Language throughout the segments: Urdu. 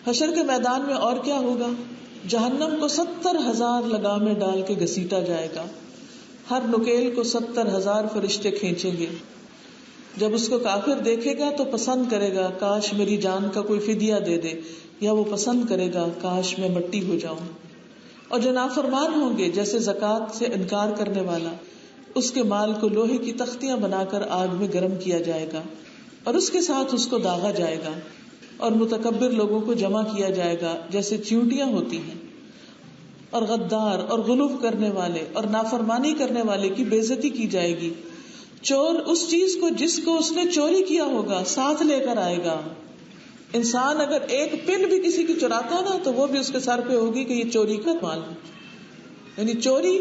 حشر کے میدان میں اور کیا ہوگا؟ جہنم کو 70,000 لگامیں ڈال کے گھسیٹا جائے گا. ہر نکیل کو 70,000 فرشتے کھینچیں گے. جب اس کو کافر دیکھے گا تو پسند کرے گا کاش میری جان کا کوئی فدیہ دے دے، یا وہ پسند کرے گا کاش میں مٹی ہو جاؤں. اور جو نافرمان ہوں گے جیسے زکوٰۃ سے انکار کرنے والا، اس کے مال کو لوہے کی تختیاں بنا کر آگ میں گرم کیا جائے گا اور اس کے ساتھ اس کو داغا جائے گا. اور متکبر لوگوں کو جمع کیا جائے گا جیسے چیونٹیاں ہوتی ہیں. اور غدار اور غلو کرنے والے اور نافرمانی کرنے والے کی بے عزتی کی جائے گی. چور اس چیز کو جس کو اس نے چوری کیا ہوگا ساتھ لے کر آئے گا. انسان اگر ایک پن بھی کسی کی چراتا ہے نا تو وہ بھی اس کے سر پہ ہوگی کہ یہ چوری کا مال ہے. یعنی چوری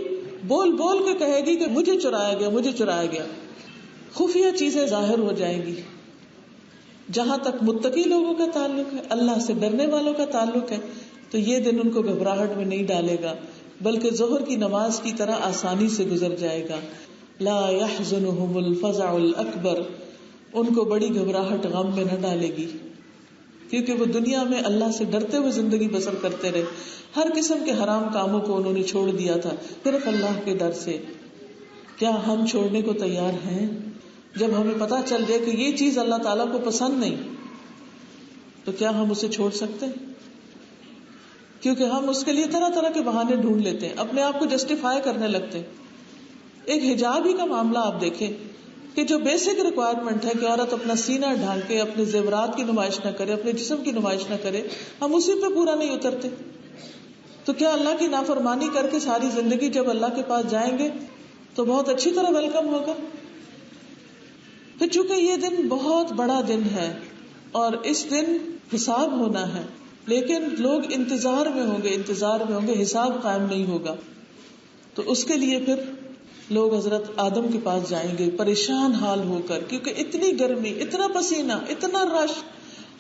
بول بول کے کہے گی کہ مجھے چرایا گیا، مجھے چرایا گیا. خفیہ چیزیں ظاہر ہو جائیں گی. جہاں تک متقی لوگوں کا تعلق ہے، اللہ سے ڈرنے والوں کا تعلق ہے، تو یہ دن ان کو گھبراہٹ میں نہیں ڈالے گا بلکہ ظہر کی نماز کی طرح آسانی سے گزر جائے گا. لا يحزنهم الفزع الاکبر، ان کو بڑی گھبراہٹ غم میں نہ ڈالے گی کیونکہ وہ دنیا میں اللہ سے ڈرتے ہوئے زندگی بسر کرتے رہے. ہر قسم کے حرام کاموں کو انہوں نے چھوڑ دیا تھا صرف اللہ کے ڈر سے. کیا ہم چھوڑنے کو تیار ہیں؟ جب ہمیں پتا چل جائے کہ یہ چیز اللہ تعالیٰ کو پسند نہیں تو کیا ہم اسے چھوڑ سکتے ہیں؟ کیونکہ ہم اس کے لیے طرح طرح کے بہانے ڈھونڈ لیتے ہیں، اپنے آپ کو جسٹیفائی کرنے لگتے ہیں. ایک حجاب ہی کا معاملہ آپ دیکھیں کہ جو بیسک ریکوائرمنٹ ہے کہ عورت اپنا سینہ ڈھانکے، اپنے زیورات کی نمائش نہ کرے، اپنے جسم کی نمائش نہ کرے، ہم اسی پہ پورا نہیں اترتے. تو کیا اللہ کی نافرمانی کر کے ساری زندگی جب اللہ کے پاس جائیں گے تو بہت اچھی طرح ویلکم ہوگا؟ پھر چونکہ یہ دن بہت بڑا دن ہے اور اس دن حساب ہونا ہے، لیکن لوگ انتظار میں ہوں گے، حساب قائم نہیں ہوگا. تو اس کے لیے پھر لوگ حضرت آدم کے پاس جائیں گے پریشان حال ہو کر، کیونکہ اتنی گرمی، اتنا پسینہ، اتنا رش،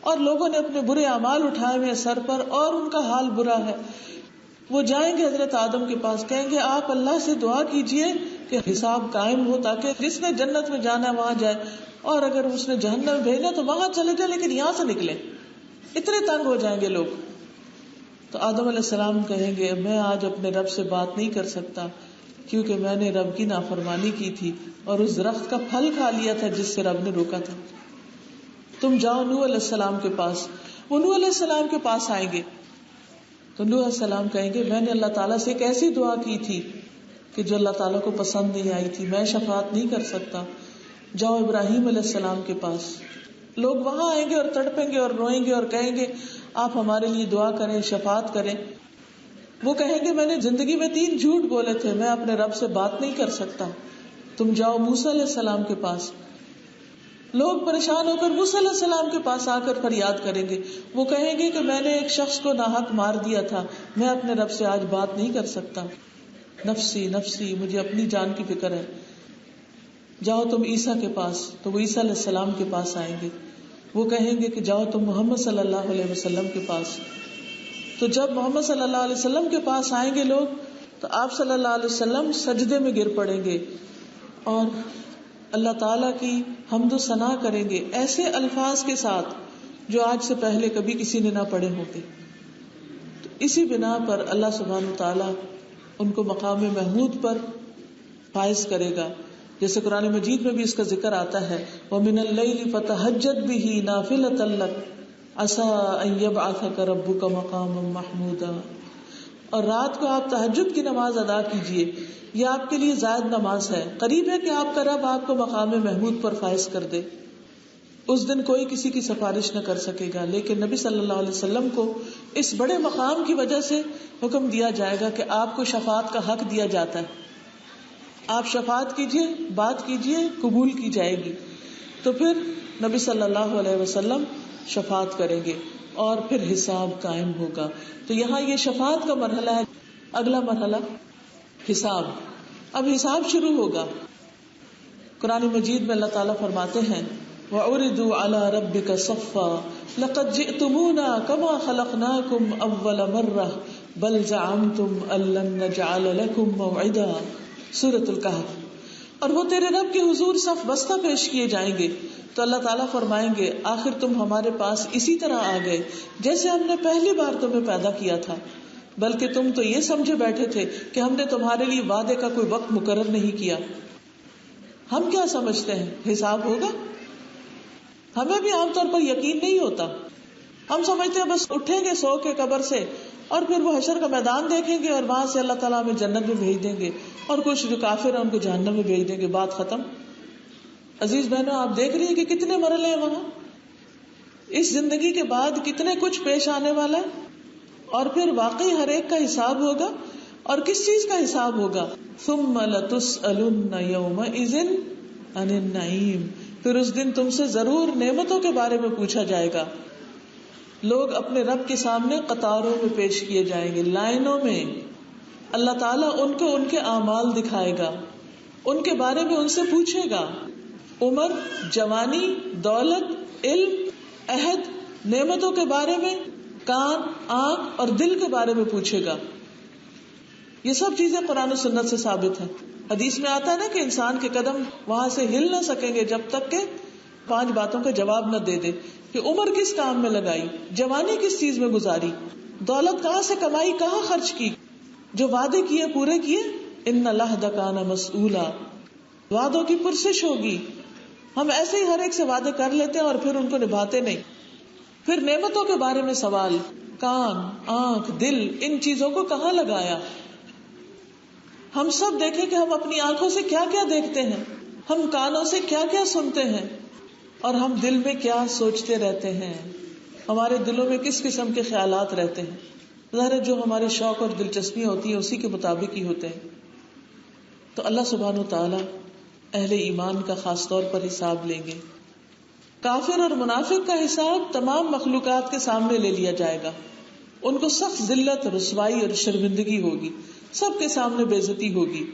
اور لوگوں نے اپنے برے اعمال اٹھائے ہوئے سر پر اور ان کا حال برا ہے. وہ جائیں گے حضرت آدم کے پاس، کہیں گے آپ اللہ سے دعا کیجئے کہ حساب قائم ہو تاکہ جس نے جنت میں جانا ہے وہاں جائے، اور اگر اس نے جہنم میں بھیجنا تو وہاں چلے جائے لیکن یہاں سے نکلے. اتنے تنگ ہو جائیں گے لوگ. تو آدم علیہ السلام کہیں گے میں آج اپنے رب سے بات نہیں کر سکتا کیونکہ میں نے رب کی نافرمانی کی تھی اور اس درخت کا پھل کھا لیا تھا جس سے رب نے روکا تھا. تم جاؤ نوح علیہ السلام کے پاس. وہ نوح علیہ السلام کے پاس آئیں گے تو نوح علیہ السلام کہیں گے میں نے اللہ تعالیٰ سے ایک ایسی دعا کی تھی کہ جو اللہ تعالیٰ کو پسند نہیں آئی تھی، میں شفاعت نہیں کر سکتا. جاؤ ابراہیم علیہ السلام کے پاس. لوگ وہاں آئیں گے اور تڑپیں گے اور روئیں گے اور کہیں گے آپ ہمارے لیے دعا کریں، شفاعت کریں. وہ کہیں گے میں نے زندگی میں 3 جھوٹ بولے تھے، میں اپنے رب سے بات نہیں کر سکتا. تم جاؤ موسیٰ علیہ السلام کے پاس. لوگ پریشان ہو کر موسیٰ علیہ السلام کے پاس آ کر فریاد کریں گے. وہ کہیں گے کہ میں نے ایک شخص کو ناحق مار دیا تھا، میں اپنے رب سے آج بات نہیں کر سکتا. نفسی نفسی، مجھے اپنی جان کی فکر ہے. جاؤ تم عیسیٰ کے پاس. تو وہ عیسیٰ علیہ السلام کے پاس آئیں گے. وہ کہیں گے کہ جاؤ تم محمد صلی اللہ علیہ وسلم کے پاس. تو جب محمد صلی اللہ علیہ وسلم کے پاس آئیں گے لوگ تو آپ صلی اللہ علیہ وسلم سجدے میں گر پڑیں گے اور اللہ تعالیٰ کی حمد و ثنا کریں گے ایسے الفاظ کے ساتھ جو آج سے پہلے کبھی کسی نے نہ پڑھے ہوں گے. تو اسی بنا پر اللہ سبحانہ و تعالیٰ ان کو مقام محمود پر فائز کرے گا. جیسے قرآن مجید میں بھی اس کا ذکر آتا ہے وَمِنَ اللَّيْلِ فَتَهَجَّدْ بِهِ نَافِلَةً لَكَ عَسَىٰ أَن يَبْعَثَكَ رَبُّكَ مَقَامًا مَحْمُودًا. اور رات کو آپ تہجد کی نماز ادا کیجیے، یہ آپ کے لیے زائد نماز ہے، قریب ہے کہ آپ کا رب آپ کو مقام محمود پر فائز کر دے. اس دن کوئی کسی کی سفارش نہ کر سکے گا، لیکن نبی صلی اللہ علیہ وسلم کو اس بڑے مقام کی وجہ سے حکم دیا جائے گا کہ آپ کو شفاعت کا حق دیا جاتا ہے. آپ شفاعت کیجیے، بات کیجیے، قبول کی جائے گی. تو پھر نبی صلی اللہ علیہ وسلم شفاعت کریں گے اور پھر حساب قائم ہوگا. تو یہاں یہ شفاعت کا مرحلہ ہے. اگلا مرحلہ حساب. اب حساب شروع ہوگا. قرآن مجید میں اللہ تعالیٰ فرماتے ہیں وَعُرِضُوا عَلَىٰ رَبِّكَ صَفًّا لَقَدْ جِئْتُمُونَا كَمَا خَلَقْنَاكُمْ أَوَّلَ مَرَّةٍ بَلْ زَعَمْتُمْ أَن لَّن نَّجْعَلَ لَكُم مَّوْعِدًا. سورۃ الکہف. اور وہ تیرے رب کے حضور صف بستہ پیش کیے جائیں گے تو اللہ تعالیٰ فرمائیں گے آخر تم ہمارے پاس اسی طرح آ گئے جیسے ہم نے پہلی بار تمہیں پیدا کیا تھا، بلکہ تم تو یہ سمجھے بیٹھے تھے کہ ہم نے تمہارے لیے وعدے کا کوئی وقت مقرر نہیں کیا۔ ہم کیا سمجھتے ہیں حساب ہوگا؟ ہمیں بھی عام طور پر یقین نہیں ہوتا. ہم سمجھتے ہیں بس اٹھیں گے سو کے قبر سے اور پھر وہ حشر کا میدان دیکھیں گے اور وہاں سے اللہ تعالیٰ ہمیں جنت میں بھیج دیں گے اور کچھ جو کافر ہیں ان کو جہنم میں بھیج دیں گے، بات ختم. عزیز بہنوں، آپ دیکھ رہی ہیں کہ کتنے مرحلے ہیں وہاں، اس زندگی کے بعد کتنے کچھ پیش آنے والا ہے، اور پھر واقعی ہر ایک کا حساب ہوگا. اور کس چیز کا حساب ہوگا؟ ثم لتسألن یومئذ عن النعیم، پھر اس دن تم سے ضرور نعمتوں کے بارے میں پوچھا جائے گا. لوگ اپنے رب کے سامنے قطاروں میں پیش کیے جائیں گے، لائنوں میں. اللہ تعالیٰ ان کو ان کے اعمال دکھائے گا، ان کے بارے میں ان سے پوچھے گا. عمر، جوانی، دولت، علم، عہد، نعمتوں کے بارے میں، کان، آنکھ اور دل کے بارے میں پوچھے گا. یہ سب چیزیں قرآن و سنت سے ثابت ہیں. حدیث میں آتا ہے نا کہ انسان کے قدم وہاں سے ہل نہ سکیں گے جب تک کہ 5 باتوں کا جواب نہ دے دے کہ عمر کس کام میں لگائی، جوانی کس چیز میں گزاری، دولت کہاں سے کمائی، کہاں خرچ کی، جو وعدے کیے پورے کیے. ان العہد کان مسئولا، وعدوں کی پرسش ہوگی. ہم ایسے ہی ہر ایک سے وعدے کر لیتے ہیں اور پھر ان کو نبھاتے نہیں. پھر نعمتوں کے بارے میں سوال، کان، آنکھ، دل، ان چیزوں کو کہاں لگایا. ہم سب دیکھیں کہ ہم اپنی آنکھوں سے کیا کیا دیکھتے ہیں، ہم کانوں سے کیا کیا سنتے ہیں، اور ہم دل میں کیا سوچتے رہتے ہیں، ہمارے دلوں میں کس قسم کے خیالات رہتے ہیں. ظاہر ہے جو ہمارے شوق اور دلچسپیاں ہوتی ہیں اسی کے مطابق ہی ہوتے ہیں. تو اللہ سبحانہ و تعالی اہل ایمان کا خاص طور پر حساب لیں گے. کافر اور منافق کا حساب تمام مخلوقات کے سامنے لے لیا جائے گا. ان کو سخت ذلت، رسوائی اور شرمندگی ہوگی، سب کے سامنے بے عزتی ہوگی.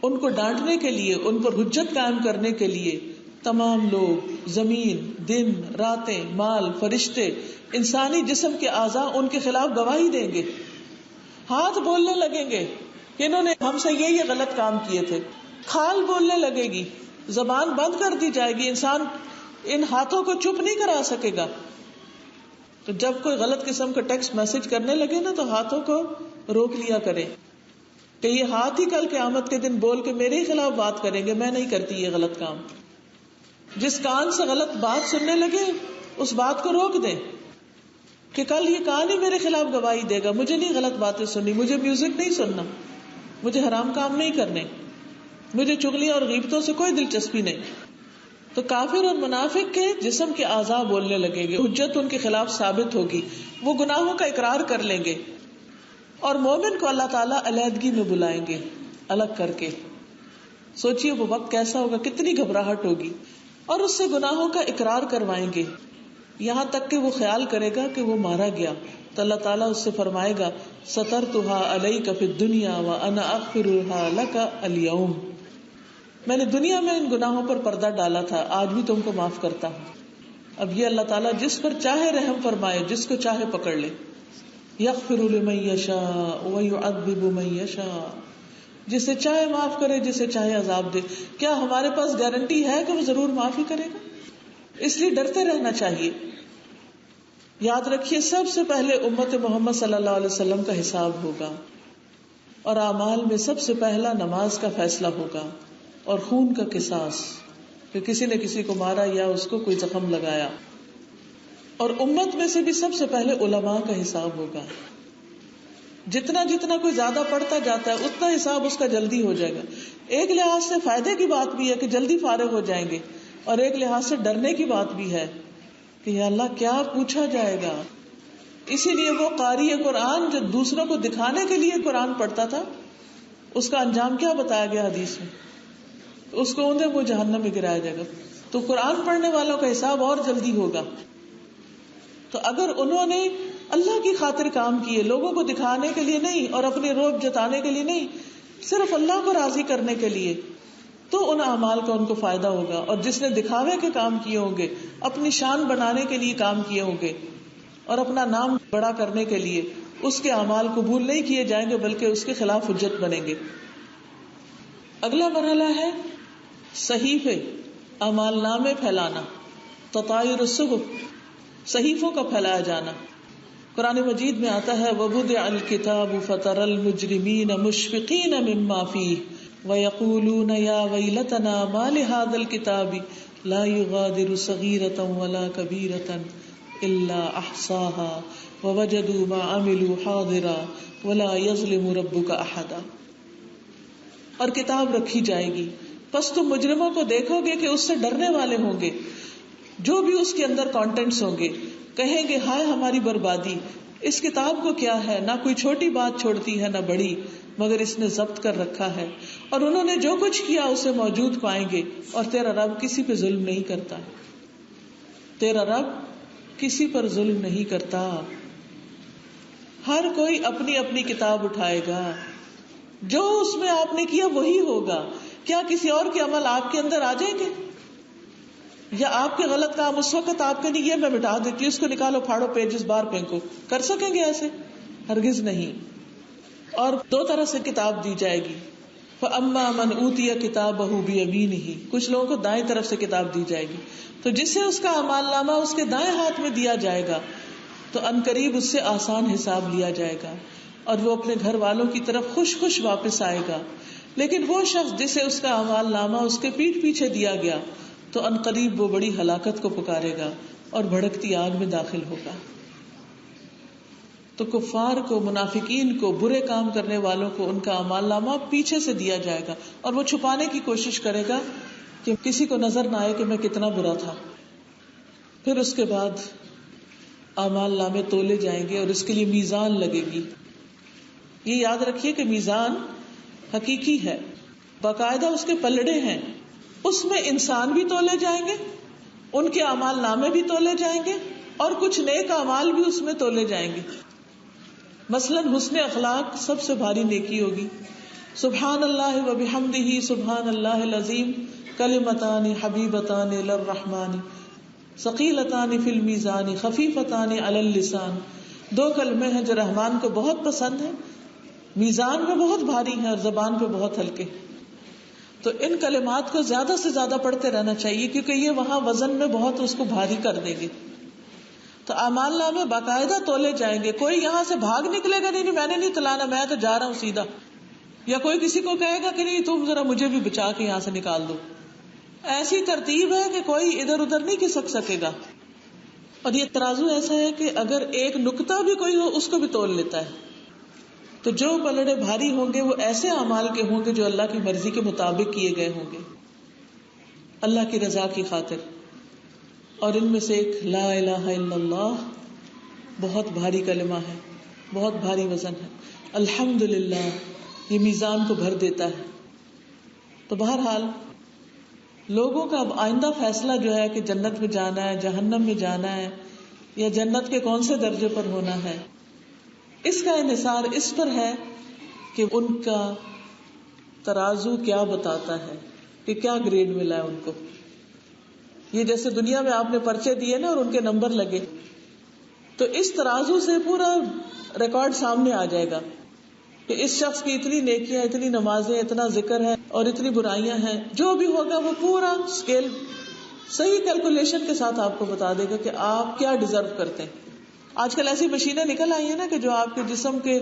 ان کو ڈانٹنے کے لیے، ان پر حجت قائم کرنے کے لیے تمام لوگ، زمین، دن، راتیں، مال، فرشتے، انسانی جسم کے اعضاء ان کے خلاف گواہی دیں گے. ہاتھ بولنے لگیں گے کہ انہوں نے ہم سے یہ غلط کام کیے تھے. کھال بولنے لگے گی، زبان بند کر دی جائے گی، انسان ان ہاتھوں کو چپ نہیں کرا سکے گا. تو جب کوئی غلط قسم کا ٹیکسٹ میسج کرنے لگے نا تو ہاتھوں کو روک لیا کرے کہ یہ ہاتھ ہی کل قیامت کے دن بول کے میرے ہی خلاف بات کریں گے، میں نہیں کرتی یہ غلط کام. جس کان سے غلط بات سننے لگے اس بات کو روک دیں کہ کل یہ کان ہی میرے خلاف گواہی دے گا، مجھے نہیں غلط باتیں سننی، مجھے میوزک نہیں سننا، مجھے حرام کام نہیں کرنے، مجھے چغلیاں اور غیبتوں سے کوئی دلچسپی نہیں. تو کافر اور منافق کے جسم کے اعضاء بولنے لگیں گے، حجت ان کے خلاف ثابت ہوگی، وہ گناہوں کا اقرار کر لیں گے. اور مومن کو اللہ تعالیٰ علیحدگی میں بلائیں گے، الگ کر کے. سوچئے وہ وقت کیسا ہوگا، کتنی گھبراہٹ ہوگی. اور اس سے گناہوں کا اقرار کروائیں گے، یہاں تک کہ وہ خیال کرے گا کہ وہ مارا گیا تو اللہ تعالیٰ اس سے فرمائے گا سترتها علیک فی الدنیا وانا اغفرها لک اليوم، میں نے دنیا میں ان گناہوں پر پردہ ڈالا تھا، آج بھی تم کو معاف کرتا ہوں. اب یہ اللہ تعالیٰ جس پر چاہے رحم فرمائے، جس کو چاہے پکڑ لے. یغفر لمن یشاء ویعذب من یشاء، جسے چاہے معاف کرے، جسے چاہے عذاب دے. کیا ہمارے پاس گارنٹی ہے کہ وہ ضرور معافی کرے گا؟ اس لیے ڈرتے رہنا چاہیے. یاد رکھیے سب سے پہلے امت محمد صلی اللہ علیہ وسلم کا حساب ہوگا، اور اعمال میں سب سے پہلا نماز کا فیصلہ ہوگا اور خون کا قصاص، کہ کسی نے کسی کو مارا یا اس کو کوئی زخم لگایا. اور امت میں سے بھی سب سے پہلے علماء کا حساب ہوگا. جتنا جتنا کوئی زیادہ پڑھتا جاتا ہے اتنا حساب اس کا جلدی ہو جائے گا. ایک لحاظ سے فائدے کی بات بھی ہے کہ جلدی فارغ ہو جائیں گے، اور ایک لحاظ سے ڈرنے کی بات بھی ہے کہ یا اللہ کیا پوچھا جائے گا. اسی لیے وہ قاری قرآن جو دوسروں کو دکھانے کے لیے قرآن پڑھتا تھا، اس کا انجام کیا بتایا گیا حدیث میں؟ اس کو اوندے وہ جہنم میں گرایا جائے گا. تو قرآن پڑھنے والوں کا حساب اور جلدی ہوگا. تو اگر انہوں نے اللہ کی خاطر کام کیے، لوگوں کو دکھانے کے لیے نہیں اور اپنے روب جتانے کے لیے نہیں، صرف اللہ کو راضی کرنے کے لیے، تو ان اعمال کا ان کو فائدہ ہوگا. اور جس نے دکھاوے کے کام کیے ہوں گے، اپنی شان بنانے کے لیے کام کیے ہوں گے اور اپنا نام بڑا کرنے کے لیے، اس کے اعمال قبول نہیں کیے جائیں گے بلکہ اس کے خلاف حجت بنیں گے. اگلا مرحلہ ہے صحیفے اعمال نامے پھیلانا، تطایر الصحف، صحیفوں کا پھیلایا جانا. قرآن مجید میں آتا ہے وَوُضِعَ الْكِتَابُ فَتَرَى الْمُجْرِمِينَ مُشْفِقِينَ مِمَّا فِيهِ وَيَقُولُونَ يَا وَيْلَتَنَا مَا لِهَذَا الْكِتَابِ لَا يُغَادِرُ صَغِيرَةً وَلَا كَبِيرَةً إِلَّا أَحْصَاهَا وَوَجَدُوا مَا عَمِلُوا حَاضِرًا وَلَا يَظْلِمُ رَبُّكَ أَحَدًا. اور کتاب رکھی جائے گی، پس تم مجرموں کو دیکھو گے کہ اس سے ڈرنے والے ہوں گے، جو بھی اس کے اندر کانٹینٹس ہوں گے، کہیں گے ہائے ہماری بربادی، اس کتاب کو کیا ہے، نہ کوئی چھوٹی بات چھوڑتی ہے نہ بڑی، مگر اس نے ضبط کر رکھا ہے، اور انہوں نے جو کچھ کیا اسے موجود پائیں گے، اور تیرا رب کسی پہ ظلم نہیں کرتا، تیرا رب کسی پر ظلم نہیں کرتا. ہر کوئی اپنی اپنی کتاب اٹھائے گا، جو اس میں آپ نے کیا وہی ہوگا. کیا کسی اور کے عمل آپ کے اندر آ جائیں گے؟ یا آپ کے غلط کام اس وقت آپ کے نہیں، یہ میں مٹا دیتی ہوں، اس کو نکالو، پھاڑو، پیجز باہر پھینکو، کر سکیں گے ایسے؟ ہرگز نہیں. اور دو طرح سے کتاب دی جائے گی. فَأَمَّا مَنْ أُوتِيَ كِتَابَهُ بِيَمِينِهِ، کچھ لوگوں کو دائیں طرف سے کتاب دی جائے گی، تو جس سے اس کا اعمال نامہ اس کے دائیں ہاتھ میں دیا جائے گا تو عنقریب اس سے آسان حساب لیا جائے گا اور وہ اپنے گھر والوں کی طرف خوش خوش واپس آئے گا. لیکن وہ شخص جسے اس کا اعمال نامہ اس کے پیٹھ پیچھے دیا گیا تو عنقریب وہ بڑی ہلاکت کو پکارے گا اور بھڑکتی آگ میں داخل ہوگا. تو کفار کو، منافقین کو، برے کام کرنے والوں کو ان کا اعمال نامہ پیچھے سے دیا جائے گا اور وہ چھپانے کی کوشش کرے گا کہ کسی کو نظر نہ آئے کہ میں کتنا برا تھا. پھر اس کے بعد اعمال نامے تولے جائیں گے اور اس کے لیے میزان لگے گی. یہ یاد رکھیے کہ میزان حقیقی ہے، باقاعدہ اس کے پلڑے ہیں، اس میں انسان بھی تولے جائیں گے، ان کے اعمال نامے بھی تولے جائیں گے اور کچھ نیک اعمال بھی اس میں تولے جائیں گے. مثلا حسن اخلاق سب سے بھاری نیکی ہوگی. سبحان اللہ و بحمدہ سبحان اللہ العظیم کلمتان حبیبتان الی الرحمن ثقیلتان فی المیزان خفیفتان علی اللسان. دو کلمے ہیں جو رحمان کو بہت پسند ہیں، میزان میں بہت بھاری ہیں اور زبان پہ بہت ہلکے. تو ان کلمات کو زیادہ سے زیادہ پڑھتے رہنا چاہیے کیونکہ یہ وہاں وزن میں بہت اس کو بھاری کر دیں گے. تو اعمال نامے باقاعدہ تولے جائیں گے. کوئی یہاں سے بھاگ نکلے گا نہیں میں نے نہیں تلانا، میں تو جا رہا ہوں سیدھا، یا کوئی کسی کو کہے گا کہ نہیں تم ذرا مجھے بھی بچا کے یہاں سے نکال دو. ایسی ترتیب ہے کہ کوئی ادھر ادھر نہیں کھسک سکے گا. اور یہ ترازو ایسا ہے کہ اگر ایک نقطہ بھی کوئی ہو اس کو بھی تول لیتا ہے. تو جو پلڑے بھاری ہوں گے وہ ایسے اعمال کے ہوں گے جو اللہ کی مرضی کے مطابق کیے گئے ہوں گے، اللہ کی رضا کی خاطر. اور ان میں سے ایک لا الہ الا اللہ بہت بھاری کلمہ ہے، بہت بھاری وزن ہے. الحمدللہ یہ میزان کو بھر دیتا ہے. تو بہرحال لوگوں کا اب آئندہ فیصلہ جو ہے کہ جنت میں جانا ہے، جہنم میں جانا ہے، یا جنت کے کون سے درجے پر ہونا ہے، اس کا انحصار اس پر ہے کہ ان کا ترازو کیا بتاتا ہے کہ کیا گریڈ ملا ہے ان کو. یہ جیسے دنیا میں آپ نے پرچے دیے نا اور ان کے نمبر لگے، تو اس ترازو سے پورا ریکارڈ سامنے آ جائے گا کہ اس شخص کی اتنی نیکیاں، اتنی نمازیں، اتنا ذکر ہے اور اتنی برائیاں ہیں. جو بھی ہوگا وہ پورا اسکیل صحیح کیلکولیشن کے ساتھ آپ کو بتا دے گا کہ آپ کیا ڈیزرو کرتے ہیں. آج کل ایسی مشینیں نکل آئی ہیں نا کہ جو آپ کے جسم کے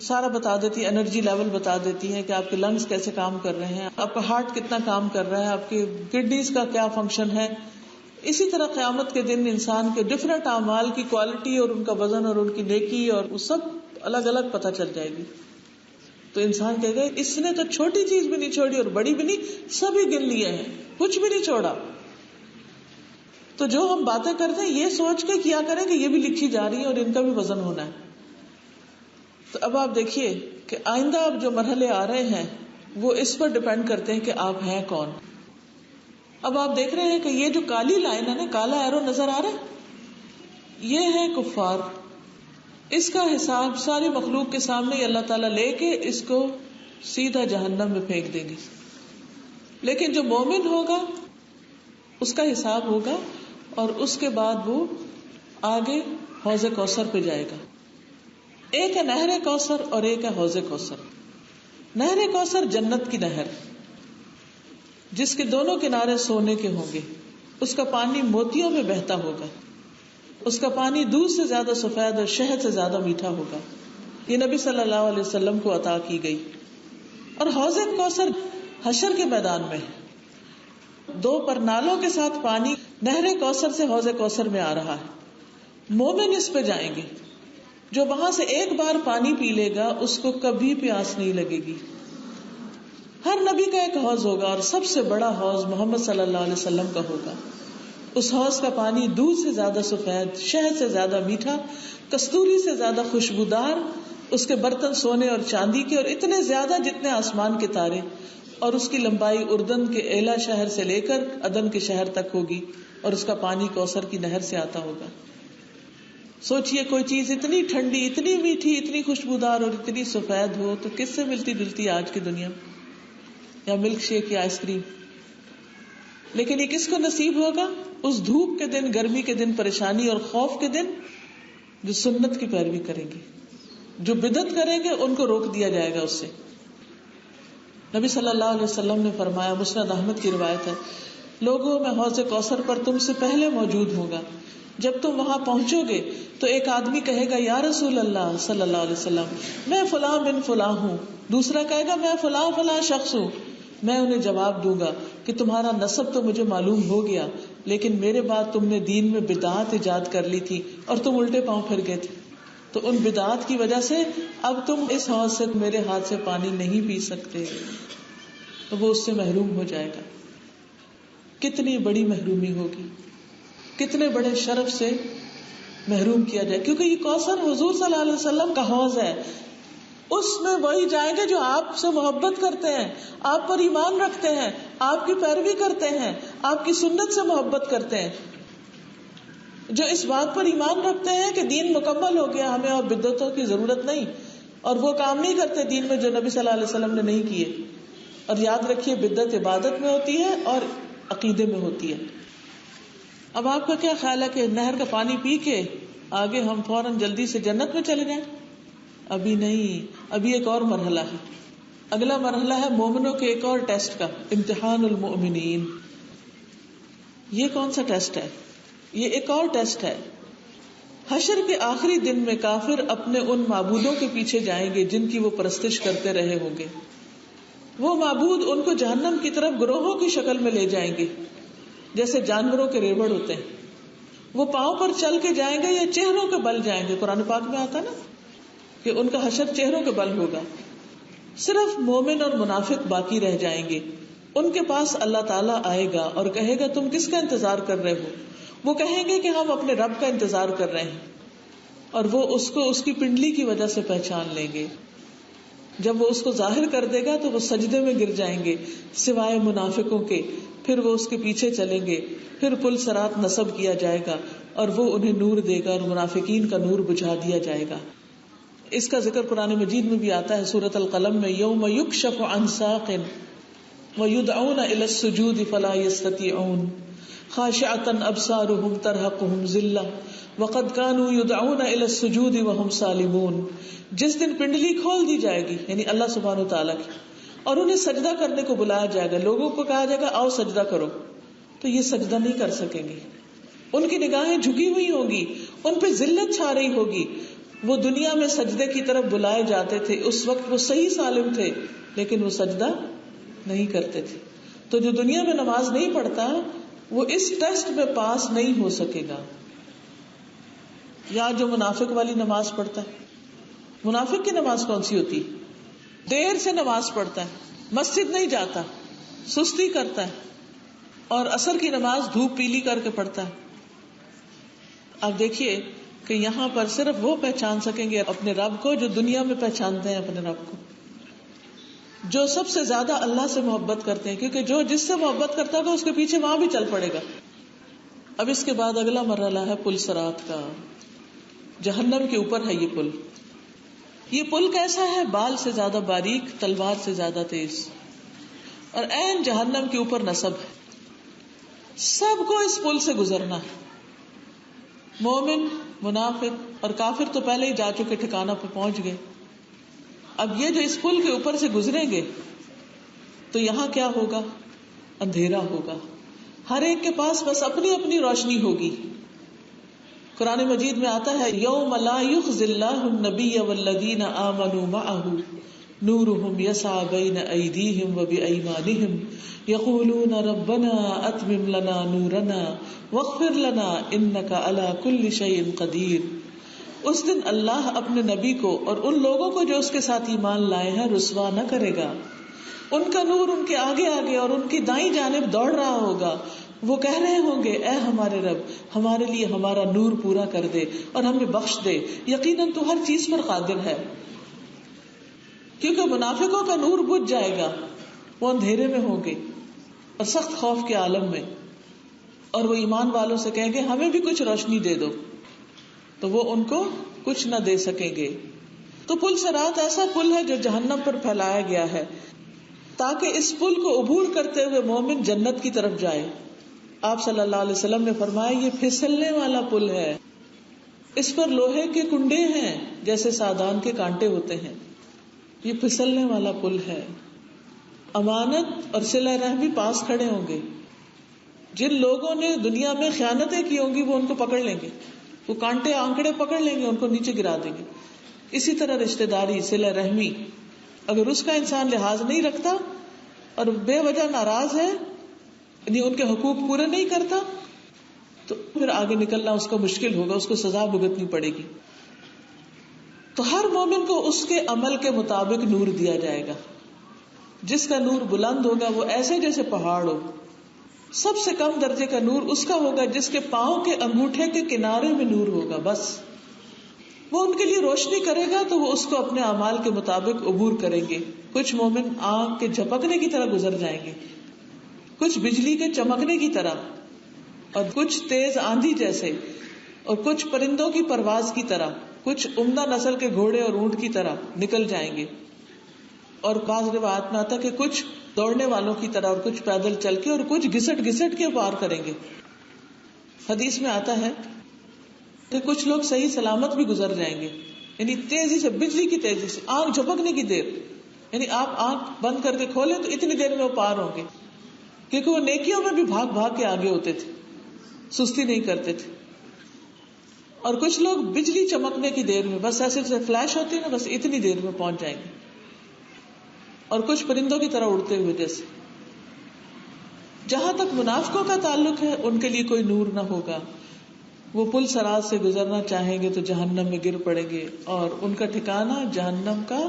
سارا بتا دیتی ہے، انرجی لیول بتا دیتی ہے کہ آپ کے لنگز کیسے کام کر رہے ہیں، آپ کا ہارٹ کتنا کام کر رہا ہے، آپ کے کڈنیز کا کیا فنکشن ہے. اسی طرح قیامت کے دن انسان کے ڈفرنٹ اعمال کی کوالٹی اور ان کا وزن اور ان کی نیکی اور وہ سب الگ الگ پتہ چل جائے گی. تو انسان کہے گا اس نے تو چھوٹی چیز بھی نہیں چھوڑی اور بڑی بھی نہیں، سبھی گن لیے ہیں، کچھ بھی نہیں چھوڑا. تو جو ہم باتیں کرتے ہیں یہ سوچ کے کیا کریں کہ یہ بھی لکھی جا رہی ہے اور ان کا بھی وزن ہونا ہے. تو اب آپ دیکھیے کہ آئندہ اب جو مرحلے آ رہے ہیں وہ اس پر ڈیپینڈ کرتے ہیں کہ آپ ہیں کون. اب آپ دیکھ رہے ہیں کہ یہ جو کالی لائن ہے نا، کالا ایرو نظر آ رہا ہے، یہ ہے کفار. اس کا حساب ساری مخلوق کے سامنے اللہ تعالیٰ لے کے اس کو سیدھا جہنم میں پھینک دے گی. لیکن جو مومن ہوگا اس کا حساب ہوگا اور اس کے بعد وہ آگے حوض کوثر پہ جائے گا. ایک ہے نہر کوثر اور ایک ہے حوض کوثر. نہر کوثر جنت کی نہر، جس کے دونوں کنارے سونے کے ہوں گے، اس کا پانی موتیوں میں بہتا ہوگا، اس کا پانی دودھ سے زیادہ سفید اور شہد سے زیادہ میٹھا ہوگا. یہ نبی صلی اللہ علیہ وسلم کو عطا کی گئی. اور حوض کوثر حشر کے میدان میں ہے، 2 پرنالوں کے ساتھ پانی نہر کوثر سے حوض کوثر میں آ رہا ہے. مومن اس پہ جائیں گے، جو وہاں سے ایک بار پانی پی لے گا اس کو کبھی پیاس نہیں لگے گی. ہر نبی کا ایک حوض ہوگا اور سب سے بڑا حوض محمد صلی اللہ علیہ وسلم کا ہوگا. اس حوض کا پانی دودھ سے زیادہ سفید، شہد سے زیادہ میٹھا، کستوری سے زیادہ خوشبودار، اس کے برتن سونے اور چاندی کے اور اتنے زیادہ جتنے آسمان کے تارے، اور اس کی لمبائی اردن کے ایلا شہر سے لے کر عدن کے شہر تک ہوگی، اور اس کا پانی کوثر کی نہر سے آتا ہوگا. سوچئے کوئی چیز اتنی ٹھنڈی، اتنی میٹھی، اتنی خوشبودار اور اتنی سفید ہو تو کس سے ملتی جلتی آج کی دنیا میں؟ یا ملک شیک یا آئس کریم. لیکن یہ کس کو نصیب ہوگا؟ اس دھوپ کے دن، گرمی کے دن، پریشانی اور خوف کے دن جو سنت کی پیروی کریں گے. جو بدعت کریں گے ان کو روک دیا جائے گا اس سے. نبی صلی اللہ علیہ وسلم نے فرمایا، مسند احمد کی روایت ہے، لوگوں میں حوض کوثر پر تم سے پہلے موجود ہوگا. جب تم وہاں پہنچو گے تو ایک آدمی کہے گا، یا رسول اللہ صلی اللہ علیہ وسلم، میں فلاں بن فلاں ہوں. دوسرا کہے گا، میں فلاں فلاں شخص ہوں. میں انہیں جواب دوں گا کہ تمہارا نسب تو مجھے معلوم ہو گیا، لیکن میرے بعد تم نے دین میں بدعات ایجاد کر لی تھی اور تم الٹے پاؤں پھر گئے تھے، تو ان بدعات کی وجہ سے اب تم اس حوض سے میرے ہاتھ سے پانی نہیں پی سکتے. تو وہ اس سے محروم ہو جائے گا. کتنی بڑی محرومی ہوگی، کتنے بڑے شرف سے محروم کیا جائے. کیونکہ یہ کوثر حضور صلی اللہ علیہ وسلم کا حوض ہے. اس میں وہی جائیں گے جو آپ سے محبت کرتے ہیں، آپ پر ایمان رکھتے ہیں، آپ کی پیروی کرتے ہیں، آپ کی سنت سے محبت کرتے ہیں، جو اس بات پر ایمان رکھتے ہیں کہ دین مکمل ہو گیا، ہمیں اور بدعتوں کی ضرورت نہیں، اور وہ کام نہیں کرتے دین میں جو نبی صلی اللہ علیہ وسلم نے نہیں کیے. اور یاد رکھیے، بدعت عبادت میں ہوتی ہے اور عقیدے میں ہوتی ہے. اب آپ کا کیا خیال ہے کہ نہر کا پانی پی کے آگے ہم فوراً جلدی سے جنت میں چلے جائیں؟ ابھی نہیں، ابھی ایک اور مرحلہ ہے. اگلا مرحلہ ہے مومنوں کے ایک اور ٹیسٹ کا، امتحان المؤمنین. یہ کون سا ٹیسٹ ہے؟ یہ ایک اور ٹیسٹ ہے. حشر کے آخری دن میں کافر اپنے ان معبودوں کے پیچھے جائیں گے جن کی وہ پرستش کرتے رہے ہوں گے. وہ معبود ان کو جہنم کی طرف گروہوں کی شکل میں لے جائیں گے، جیسے جانوروں کے ریوڑ ہوتے ہیں. وہ پاؤں پر چل کے جائیں گے یا چہروں کے بل جائیں گے؟ قرآن پاک میں آتا نا کہ ان کا حشر چہروں کے بل ہوگا. صرف مومن اور منافق باقی رہ جائیں گے. ان کے پاس اللہ تعالیٰ آئے گا اور کہے گا، تم کس کا انتظار کر رہے ہو؟ وہ کہیں گے کہ ہم اپنے رب کا انتظار کر رہے ہیں. اور وہ اس کو اس کی پنڈلی کی وجہ سے پہچان لیں گے. جب وہ اس کو ظاہر کر دے گا تو وہ سجدے میں گر جائیں گے سوائے منافقوں کے. پھر وہ اس کے پیچھے چلیں گے. پھر پل صراط نصب کیا جائے گا اور وہ انہیں نور دے گا اور منافقین کا نور بجھا دیا جائے گا. اس کا ذکر قرآن مجید میں بھی آتا ہے سورۃ القلم میں، یوم یکشف عن ساق ویدعون الی السجود فلا یستطیعون خاشعۃ ابصارهم ترہقهم ذلہ وقد كانوا يدعون الى السجود وهم سالمون. جس دن پنڈلی کھول دی جائے گی، یعنی اللہ سبحانہ وتعالیٰ کی، اور انہیں سجدہ کرنے کو بلایا جائے گا. لوگوں کو کہا جائے گا آؤ سجدہ کرو، تو یہ سجدہ نہیں کر سکیں گے. ان کی نگاہیں جھکی ہوئی ہوں گی، ان پہ ذلت چھا رہی ہوگی. وہ دنیا میں سجدے کی طرف بلائے جاتے تھے، اس وقت وہ صحیح سالم تھے، لیکن وہ سجدہ نہیں کرتے تھے. تو جو دنیا میں نماز نہیں پڑھتا وہ اس ٹیسٹ میں پاس نہیں ہو سکے گا. یا جو منافق والی نماز پڑھتا ہے. منافق کی نماز کون سی ہوتی؟ دیر سے نماز پڑھتا ہے، مسجد نہیں جاتا، سستی کرتا ہے، اور عصر کی نماز دھوپ پیلی کر کے پڑھتا ہے. اب دیکھیے کہ یہاں پر صرف وہ پہچان سکیں گے اپنے رب کو جو دنیا میں پہچانتے ہیں اپنے رب کو، جو سب سے زیادہ اللہ سے محبت کرتے ہیں، کیونکہ جو جس سے محبت کرتا ہوگا اس کے پیچھے وہاں بھی چل پڑے گا. اب اس کے بعد اگلا مرحلہ ہے پل صراط کا. جہنم کے اوپر ہے یہ پل. یہ پل کیسا ہے؟ بال سے زیادہ باریک، تلوار سے زیادہ تیز، اور عین جہنم کے اوپر نصب ہے. سب کو اس پل سے گزرنا ہے. مومن، منافق اور کافر تو پہلے ہی جا چکے، ٹھکانہ پہ پہنچ گئے. اب یہ جو اس پل کے اوپر سے گزریں گے تو یہاں کیا ہوگا؟ اندھیرا ہوگا. ہر ایک کے پاس بس اپنی اپنی روشنی ہوگی. قرآن مجید میں آتا ہے یوم لا یخزی اللہ النبی والذین آمنوا معہ نورہم یسعی بین ایدیہم وبایمانہم یقولون ربنا اتمم لنا نورنا واغفر لنا انک علی کل شیء قدیر. اس دن اللہ اپنے نبی کو اور ان لوگوں کو جو اس کے ساتھ ایمان لائے ہیں رسوا نہ کرے گا. ان کا نور ان کے آگے آگے اور ان کی دائیں جانب دوڑ رہا ہوگا. وہ کہہ رہے ہوں گے اے ہمارے رب ہمارے لیے ہمارا نور پورا کر دے اور ہمیں بخش دے، یقیناً تو ہر چیز پر قادر ہے. کیونکہ منافقوں کا نور بجھ جائے گا، وہ اندھیرے میں ہوں گے اور سخت خوف کے عالم میں، اور وہ ایمان والوں سے کہیں گے ہمیں بھی کچھ روشنی دے دو، تو وہ ان کو کچھ نہ دے سکیں گے. تو پل صراط ایسا پل ہے جو جہنم پر پھیلایا گیا ہے تاکہ اس پل کو عبور کرتے ہوئے مومن جنت کی طرف جائے. آپ صلی اللہ علیہ وسلم نے فرمایا یہ پھسلنے والا پل ہے، اس پر لوہے کے کنڈے ہیں جیسے سادان کے کانٹے ہوتے ہیں. یہ پھسلنے والا پل ہے. امانت اور صلہ رحمی پاس کھڑے ہوں گے. جن لوگوں نے دنیا میں خیانتیں کی ہوں گی وہ ان کو پکڑ لیں گے، وہ کانٹے آنکڑے پکڑ لیں گے، ان کو نیچے گرا دیں گے. اسی طرح رشتہ داری، صلہ رحمی، اگر اس کا انسان لحاظ نہیں رکھتا اور بے وجہ ناراض ہے، یعنی ان کے حقوق پورے نہیں کرتا، تو پھر آگے نکلنا اس کا مشکل ہوگا، اس کو سزا بھگتنی پڑے گی. تو ہر مومن کو اس کے عمل کے مطابق نور دیا جائے گا. جس کا نور بلند ہوگا وہ ایسے جیسے پہاڑ ہو. سب سے کم درجے کا نور اس کا ہوگا جس کے پاؤں کے انگوٹھے کے کنارے میں نور ہوگا. بس وہ ان کے لیے روشنی کرے گا تو وہ اس کو اپنے اعمال کے مطابق عبور کریں گے. کچھ مومن آنکھ کے جھپکنے کی طرح گزر جائیں گے، کچھ بجلی کے چمکنے کی طرح، اور کچھ تیز آندھی جیسے، اور کچھ پرندوں کی پرواز کی طرح، کچھ عمدہ نسل کے گھوڑے اور اونٹ کی طرح نکل جائیں گے. اور بعض روایات میں آتا ہے کہ کچھ دوڑنے والوں کی طرح، اور کچھ پیدل چل کے، اور کچھ گھسٹ گھسٹ کے پار کریں گے. حدیث میں آتا ہے کہ کچھ لوگ صحیح سلامت بھی گزر جائیں گے، یعنی تیزی سے، بجلی کی تیزی سے، آنکھ جھپکنے کی دیر، یعنی آپ آنکھ بند کر کے کھولیں تو اتنی دیر میں وہ پار ہوں گے. کیونکہ وہ نیکیوں میں بھی بھاگ بھاگ کے آگے ہوتے تھے، سستی نہیں کرتے تھے. اور کچھ لوگ بجلی چمکنے کی دیر میں، بس ایسے جیسے فلیش ہوتی ہے نا، بس اتنی دیر میں پہنچ جائیں گے. اور کچھ پرندوں کی طرح اڑتے ہوئے جیسے. جہاں تک منافقوں کا تعلق ہے ان کے لیے کوئی نور نہ ہوگا. وہ پل صراط سے گزرنا چاہیں گے تو جہنم میں گر پڑیں گے، اور ان کا ٹھکانہ جہنم کا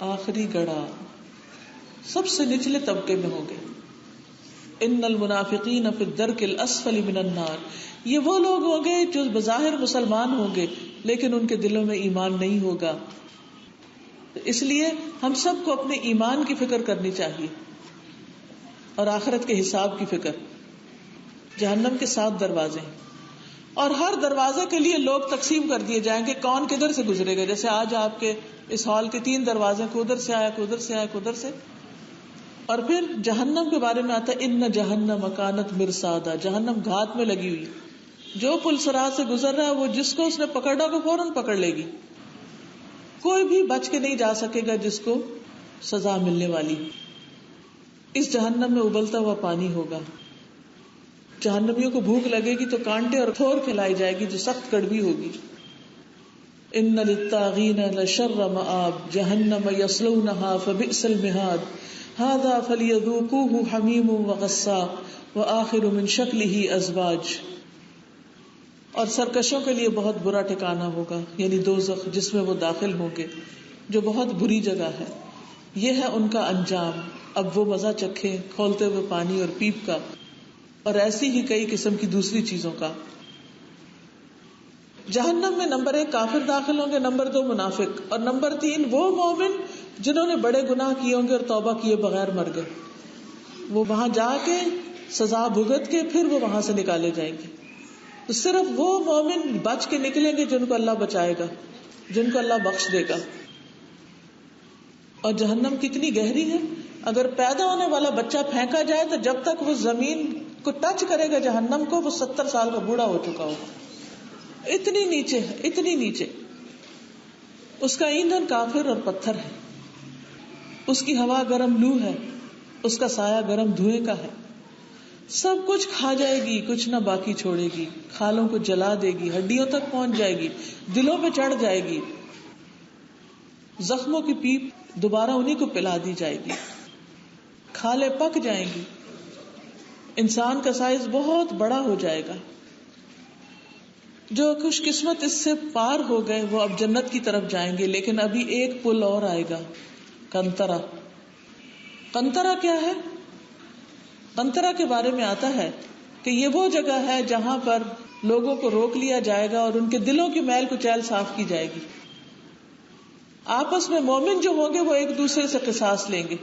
آخری گڑھا، سب سے نچلے طبقے میں ہوں گے. ان المنافقین فی الدرک الاسفل من النار. یہ وہ لوگ ہوں گے جو بظاہر مسلمان ہوں گے لیکن ان کے دلوں میں ایمان نہیں ہوگا. اس لیے ہم سب کو اپنے ایمان کی فکر کرنی چاہیے اور آخرت کے حساب کی فکر. جہنم کے 7 دروازے ہیں اور ہر دروازے کے لیے لوگ تقسیم کر دیے جائیں گے کون کدھر سے گزرے گا. جیسے آج آپ کے اس ہال کے 3 دروازے کو ادھر سے آیا، کو ادھر سے آیا، کو ادھر سے. اور پھر جہنم کے بارے میں آتا ہے ان جہنم کانت مرصادا. جہنم گھات میں لگی ہوئی، جو پل صراط سے گزر رہا ہے وہ جس کو اس نے پکڑا کو فوراً پکڑ لے گی. کوئی بھی بچ کے نہیں جا سکے گا جس کو سزا ملنے والی. اس جہنم میں ابلتا ہوا پانی ہوگا. جہنمیوں کو بھوک لگے گی تو کانٹے اور تھور کھلائی جائے گی جو سخت کڑوی ہوگی. ان للطاغین لشر مآب جہنم یصلونها فبئس المہاد ھذا فلیذوقوہ حمیم وغساق وآخر من شکلہ ازواج. اور سرکشوں کے لیے بہت برا ٹھکانہ ہوگا، یعنی دوزخ، جس میں وہ داخل ہوں گے، جو بہت بری جگہ ہے. یہ ہے ان کا انجام. اب وہ مزہ چکھیں کھولتے ہوئے پانی اور پیپ کا، اور ایسی ہی کئی قسم کی دوسری چیزوں کا. جہنم میں نمبر 1 کافر داخل ہوں گے، نمبر 2 منافق، اور نمبر 3 وہ مومن جنہوں نے بڑے گناہ کیے ہوں گے اور توبہ کیے بغیر مر گئے. وہ وہاں جا کے سزا بھگت کے پھر وہ وہاں سے نکالے جائیں گے. تو صرف وہ مومن بچ کے نکلیں گے جن کو اللہ بچائے گا، جن کو اللہ بخش دے گا. اور جہنم کتنی گہری ہے، اگر پیدا ہونے والا بچہ پھینکا جائے تو جب تک وہ زمین کو ٹچ کرے گا جہنم کو، وہ 70 سال کا بوڑھا ہو چکا ہوگا. اتنی نیچے ہے، اتنی نیچے. اس کا ایندھن کافر اور پتھر ہے، اس کی ہوا گرم لو ہے، اس کا سایہ گرم دھوئیں کا ہے. سب کچھ کھا جائے گی, کچھ نہ باقی چھوڑے گی, کھالوں کو جلا دے گی, ہڈیوں تک پہنچ جائے گی, دلوں پہ چڑھ جائے گی, زخموں کی پیپ دوبارہ انہی کو پلا دی جائے گی, کھالیں پک جائیں گی, انسان کا سائز بہت بڑا ہو جائے گا. جو خوش قسمت اس سے پار ہو گئے وہ اب جنت کی طرف جائیں گے, لیکن ابھی ایک پل اور آئے گا, قنطرہ. قنطرہ کیا ہے؟ قنطرہ کے بارے میں آتا ہے کہ یہ وہ جگہ ہے جہاں پر لوگوں کو روک لیا جائے گا اور ان کے دلوں کی میل کچیل صاف کی جائے گی. آپس میں مومن جو ہوں گے وہ ایک دوسرے سے قصاص لیں گے.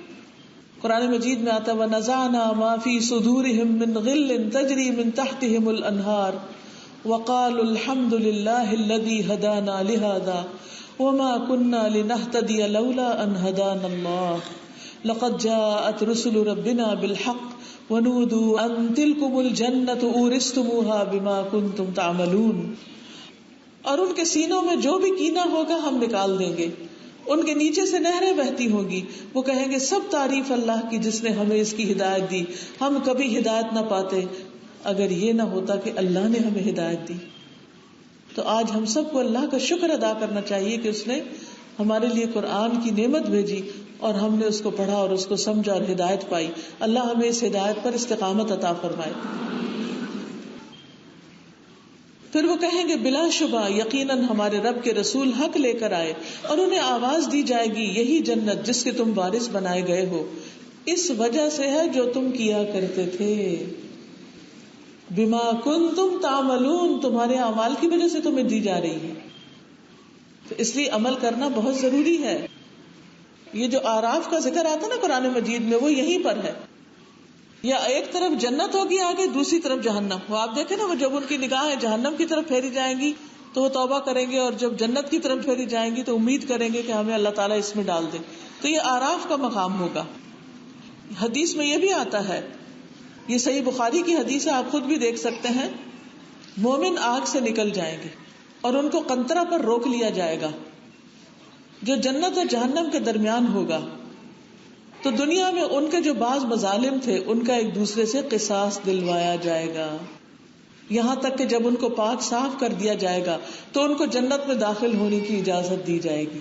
قرآن مجید میں آتا ہے وَنَزَعْنَا مَا فِي صُدُورِهِم مِّن غِلٍّ تَجْرِي مِن تَحْتِهِمُ الْأَنْهَارُ وَقَالُوا الْحَمْدُ لِلَّهِ الَّذِي هَدَانَا لِهَذَا وَمَا كُنَّا لِنَهْتَدِيَ لَوْلَا أَنْ هَدَانَا اللَّهُ لَقَدْ جَاءَتْ رُسُلُ رَبِّنَا بِالْحَقِّ وَنُودُوا أَن تِلْكُمُ الْجَنَّةُ أُورِثْتُمُوهَا بِمَا كُنتُمْ تَعْمَلُونَ. اور ان کے سینوں میں جو بھی کینہ ہوگا ہم نکال دیں گے, ان کے نیچے سے نہریں بہتی ہوں گی. وہ کہیں گے سب تعریف اللہ کی جس نے ہمیں اس کی ہدایت دی, ہم کبھی ہدایت نہ پاتے اگر یہ نہ ہوتا کہ اللہ نے ہمیں ہدایت دی. تو آج ہم سب کو اللہ کا شکر ادا کرنا چاہیے کہ اس نے ہمارے لیے قرآن کی نعمت بھیجی اور ہم نے اس کو پڑھا اور اس کو سمجھا اور ہدایت پائی. اللہ ہمیں اس ہدایت پر استقامت عطا فرمائے. پھر وہ کہیں گے بلا شبہ یقیناً ہمارے رب کے رسول حق لے کر آئے, اور انہیں آواز دی جائے گی یہی جنت جس کے تم وارث بنائے گئے ہو اس وجہ سے ہے جو تم کیا کرتے تھے. بما کنتم تعملون, تمہارے اعمال کی وجہ سے تمہیں دی جا رہی ہے. تو اس لیے عمل کرنا بہت ضروری ہے. یہ جو آراف کا ذکر آتا نا قرآن مجید میں وہ یہیں پر ہے. یا ایک طرف جنت ہوگی آگے, دوسری طرف جہنم. وہ آپ دیکھیں نا, وہ جب ان کی نگاہیں جہنم کی طرف پھیری جائیں گی تو وہ توبہ کریں گے, اور جب جنت کی طرف پھیری جائیں گی تو امید کریں گے کہ ہمیں اللہ تعالیٰ اس میں ڈال دے. تو یہ آراف کا مقام ہوگا. حدیث میں یہ بھی آتا ہے, یہ صحیح بخاری کی حدیث ہے, آپ خود بھی دیکھ سکتے ہیں. مومن آگ سے نکل جائیں گے اور ان کو قنطرہ پر روک لیا جائے گا جو جنت اور جہنم کے درمیان ہوگا. تو دنیا میں ان کے جو بعض مظالم تھے ان کا ایک دوسرے سے قصاص دلوایا جائے گا, یہاں تک کہ جب ان کو پاک صاف کر دیا جائے گا تو ان کو جنت میں داخل ہونے کی اجازت دی جائے گی.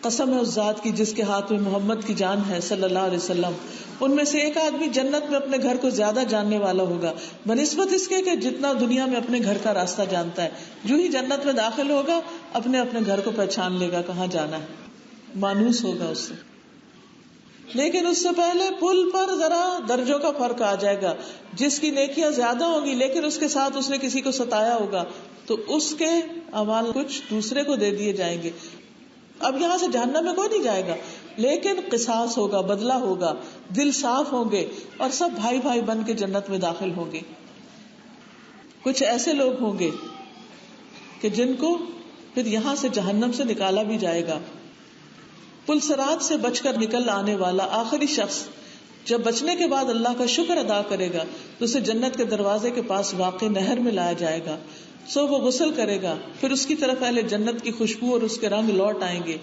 قسم ہے اس ذات کی جس کے ہاتھ میں محمد کی جان ہے صلی اللہ علیہ وسلم, ان میں سے ایک آدمی جنت میں اپنے گھر کو زیادہ جاننے والا ہوگا بنسبت اس کے کہ جتنا دنیا میں اپنے گھر کا راستہ جانتا ہے. جو ہی جنت میں داخل ہوگا اپنے اپنے گھر کو پہچان لے گا کہاں جانا ہے, مانوس ہوگا اس سے. لیکن اس سے پہلے پل پر ذرا درجوں کا فرق آ جائے گا. جس کی نیکیاں زیادہ ہوں گی لیکن اس کے ساتھ اس نے کسی کو ستایا ہوگا تو اس کے اعمال کچھ دوسرے کو دے دیے جائیں گے. اب یہاں سے جہنم میں کوئی نہیں جائے گا, لیکن قصاص ہوگا, بدلہ ہوگا, دل صاف ہوں گے اور سب بھائی بھائی بن کے جنت میں داخل ہوں گے. کچھ ایسے لوگ ہوں گے کہ جن کو پھر یہاں سے جہنم سے نکالا بھی جائے گا. پل صراط سے بچ کر نکل آنے والا آخری شخص جب بچنے کے بعد اللہ کا شکر ادا کرے گا تو اسے جنت کے دروازے کے پاس واقع نہر میں لایا جائے گا. سو وہ غسل کرے گا, پھر اس کی طرف اہل جنت کی خوشبو اور اس کے رنگ لوٹ آئیں گے.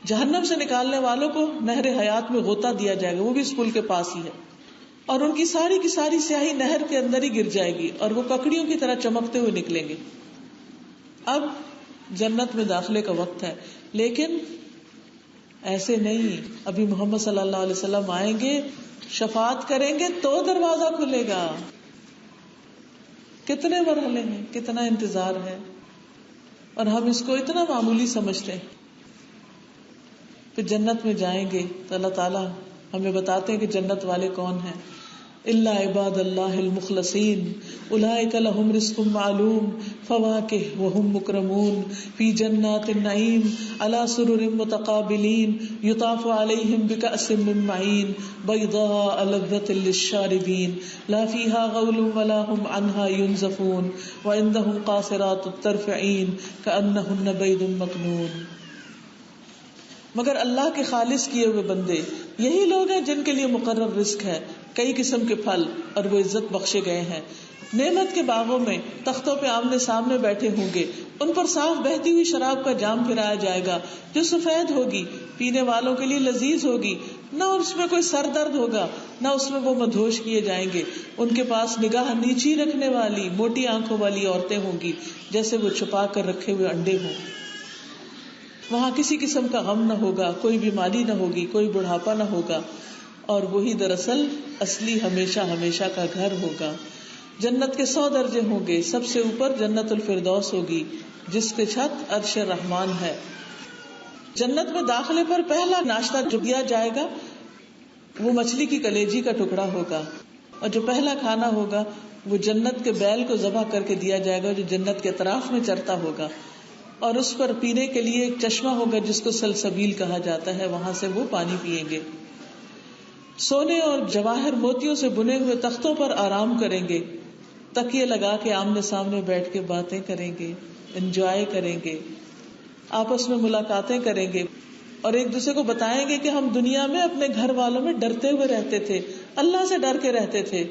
جہنم سے نکالنے والوں کو نہر حیات میں غوطہ دیا جائے گا, وہ بھی اس پل کے پاس ہی ہے, اور ان کی ساری کی ساری سیاہی نہر کے اندر ہی گر جائے گی اور وہ ککڑیوں کی طرح چمکتے ہوئے نکلیں گے. اب جنت میں داخلے کا وقت ہے, لیکن ایسے نہیں. ابھی محمد صلی اللہ علیہ وسلم آئیں گے, شفاعت کریں گے تو دروازہ کھلے گا. کتنے مرحلے ہیں, کتنا انتظار ہے, اور ہم اس کو اتنا معمولی سمجھتے ہیں. پھر جنت میں جائیں گے تو اللہ تعالیٰ ہمیں بتاتے ہیں کہ جنت والے کون ہیں. الا عباد اللہ المخلصین اولئک لهم رزق معلوم فواکہ وهم مکرمون فی جنات النعیم علی سرر متقابلین یطاف علیہم بکأس من معین بیضاء لذۃ للشاربین لا فیہا غول ولا هم عنها ينزفون وعندهم قاصرات الطرف عین کأنہن بید مکنون. مگر اللہ کے خالص کیے ہوئے بندے یہی لوگ ہیں جن کے لیے مقرر رزق ہے, کئی قسم کے پھل, اور وہ عزت بخشے گئے ہیں. نعمت کے باغوں میں تختوں پہ آمنے سامنے بیٹھے ہوں گے، ان پر صاف بہتی ہوئی شراب کا جام پھرایا جائے گا جو سفید ہوگی، پینے والوں کے لیے لذیذ ہوگی، نہ اس میں کوئی سر درد ہوگا، نہ اس میں وہ مدہوش کیے جائیں گے. ان کے پاس نگاہ نیچی رکھنے والی موٹی آنکھوں والی عورتیں ہوں گی، جیسے وہ چھپا کر رکھے ہوئے انڈے ہوں. وہاں کسی قسم کا غم نہ ہوگا، کوئی بیماری نہ ہوگی، کوئی بڑھاپا نہ ہوگا، اور وہی دراصل اصلی ہمیشہ ہمیشہ کا گھر ہوگا. جنت کے 100 درجے ہوں گے، سب سے اوپر جنت الفردوس ہوگی جس کے چھت عرش رحمان ہے. جنت میں داخلے پر پہلا ناشتہ جو دیا جائے گا وہ مچھلی کی کلیجی کا ٹکڑا ہوگا، اور جو پہلا کھانا ہوگا وہ جنت کے بیل کو ذبح کر کے دیا جائے گا جو جنت کے اطراف میں چرتا ہوگا، اور اس پر پینے کے لیے ایک چشمہ ہوگا جس کو سلسبیل کہا جاتا ہے، وہاں سے وہ پانی پیئیں گے. سونے اور جواہر موتیوں سے بنے ہوئے تختوں پر آرام کریں گے، تکیے لگا کے آمنے سامنے بیٹھ کے باتیں کریں گے، انجوائے کریں گے، آپس میں ملاقاتیں کریں گے، اور ایک دوسرے کو بتائیں گے کہ ہم دنیا میں اپنے گھر والوں میں ڈرتے ہوئے رہتے تھے، اللہ سے ڈر کے رہتے تھے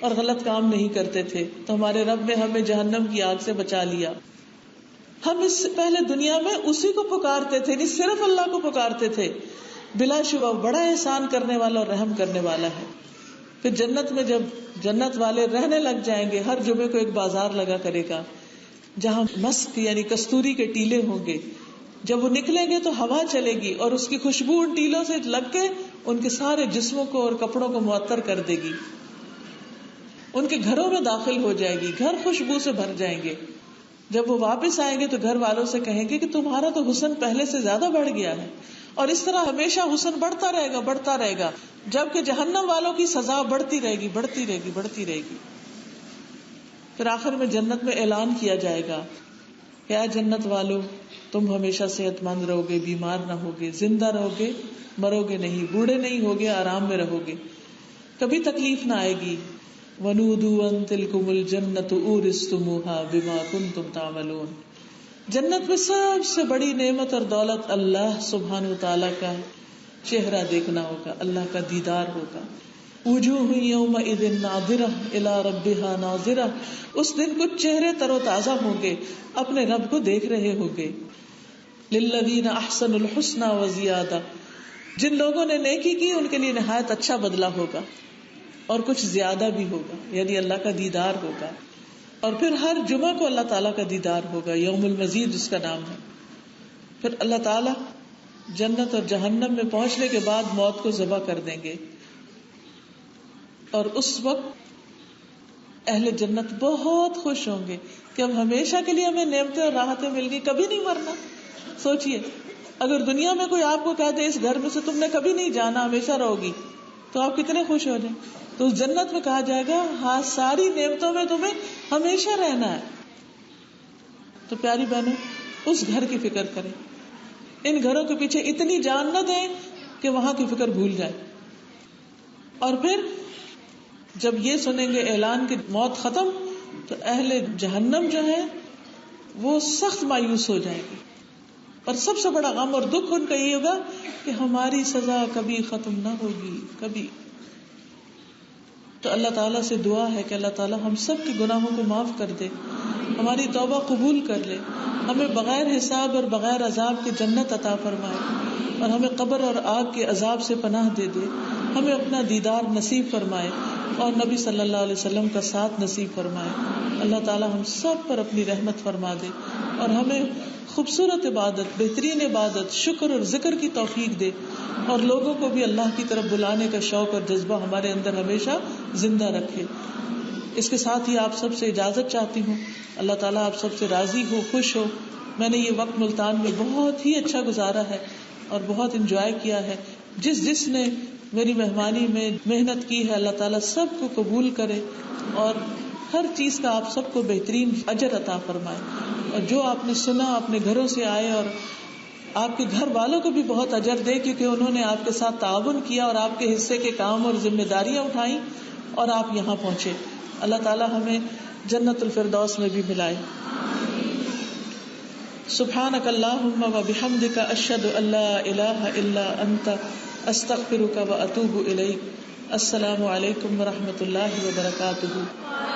اور غلط کام نہیں کرتے تھے، تو ہمارے رب نے ہمیں جہنم کی آگ سے بچا لیا. ہم اس سے پہلے دنیا میں اسی کو پکارتے تھے، نہیں صرف اللہ کو پکارتے تھے، بلا شبہ بڑا احسان کرنے والا اور رحم کرنے والا ہے. پھر جنت میں جب جنت والے رہنے لگ جائیں گے، ہر جمعے کو ایک بازار لگا کرے گا جہاں مسک یعنی کستوری کے ٹیلے ہوں گے. جب وہ نکلیں گے تو ہوا چلے گی اور اس کی خوشبو ان ٹیلوں سے لگ کے ان کے سارے جسموں کو اور کپڑوں کو معطر کر دے گی. ان کے گھروں میں داخل ہو جائے گی، گھر خوشبو سے بھر جائیں گے. جب وہ واپس آئیں گے تو گھر والوں سے کہیں گے کہ تمہارا تو حسن پہلے سے زیادہ بڑھ گیا ہے، اور اس طرح ہمیشہ حسن بڑھتا رہے گا بڑھتا رہے گا، جبکہ جہنم والوں کی سزا بڑھتی رہے گی بڑھتی رہے گی بڑھتی رہے گی. پھر آخر میں جنت میں اعلان کیا جائے گا کہ اے جنت والو، تم ہمیشہ صحت مند رہو گے، بیمار نہ ہوگے، زندہ رہو گے، مرو گے نہیں، بوڑھے نہیں ہوگے، آرام میں رہو گے، کبھی تکلیف نہ آئے گی. وَنُودُوا أَن تِلْكُمُ الْجَنَّةُ أُورِثْتُمُوهَا بِمَا كُنتُمْ تَعْمَلُونَ. جنت میں سب سے بڑی نعمت اور دولت اللہ سبحانہ وتعالیٰ کا چہرہ دیکھنا ہوگا، اللہ کا دیدار ہوگا. وجوہ یومئذ ناظرہ الی ربہا ناظرہ. اس دن کچھ چہرے تر و تازہ ہوں گے، اپنے رب کو دیکھ رہے ہوں گے. للذین احسنوا الحسنى وزیادہ. جن لوگوں نے نیکی کی ان کے لیے نہایت اچھا بدلہ ہوگا اور کچھ زیادہ بھی ہوگا، یعنی اللہ کا دیدار ہوگا. اور پھر ہر جمعہ کو اللہ تعالیٰ کا دیدار ہوگا، یوم المزید اس کا نام ہے. پھر اللہ تعالیٰ جنت اور جہنم میں پہنچنے کے بعد موت کو ذبح کر دیں گے، اور اس وقت اہل جنت بہت خوش ہوں گے کہ اب ہمیشہ کے لیے ہمیں نعمتیں اور راحتیں مل گئی، کبھی نہیں مرنا. سوچئے اگر دنیا میں کوئی آپ کو کہہ دے اس گھر میں سے تم نے کبھی نہیں جانا، ہمیشہ رہو گی، تو آپ کتنے خوش ہو جائیں. تو اس جنت میں کہا جائے گا ہاں ساری نعمتوں میں تمہیں ہمیشہ رہنا ہے. تو پیاری بہنوں، اس گھر کی فکر کریں، ان گھروں کے پیچھے اتنی جان نہ دیں کہ وہاں کی فکر بھول جائے. اور پھر جب یہ سنیں گے اعلان کی موت ختم، تو اہل جہنم جو ہے وہ سخت مایوس ہو جائیں گے، اور سب سے بڑا غم اور دکھ ان کا یہ ہوگا کہ ہماری سزا کبھی ختم نہ ہوگی کبھی. تو اللہ تعالیٰ سے دعا ہے کہ اللہ تعالیٰ ہم سب کے گناہوں کو معاف کر دے، ہماری توبہ قبول کر لے، ہمیں بغیر حساب اور بغیر عذاب کے جنت عطا فرمائے، اور ہمیں قبر اور آگ کے عذاب سے پناہ دے دے، ہمیں اپنا دیدار نصیب فرمائے اور نبی صلی اللہ علیہ وسلم کا ساتھ نصیب فرمائے. اللہ تعالیٰ ہم سب پر اپنی رحمت فرما دے اور ہمیں خوبصورت عبادت، بہترین عبادت، شکر اور ذکر کی توفیق دے، اور لوگوں کو بھی اللہ کی طرف بلانے کا شوق اور جذبہ ہمارے اندر ہمیشہ زندہ رکھے. اس کے ساتھ ہی آپ سب سے اجازت چاہتی ہوں. اللہ تعالیٰ آپ سب سے راضی ہو، خوش ہو. میں نے یہ وقت ملتان میں بہت ہی اچھا گزارا ہے اور بہت انجوائے کیا ہے. جس نے میری مہمانی میں محنت کی ہے، اللہ تعالیٰ سب کو قبول کرے اور ہر چیز کا آپ سب کو بہترین اجر عطا فرمائے. اور جو آپ نے سنا، اپنے گھروں سے آئے، اور آپ کے گھر والوں کو بھی بہت اجر دے، کیونکہ انہوں نے آپ کے ساتھ تعاون کیا اور آپ کے حصے کے کام اور ذمہ داریاں اٹھائیں اور آپ یہاں پہنچے. اللہ تعالیٰ ہمیں جنت الفردوس میں بھی ملائے. سبحانک اللہم و بحمدک، اشہد ان لا الہ الا انت، استغفرک و اتوب الیک. السلام علیکم و رحمۃ اللہ وبرکاتہ.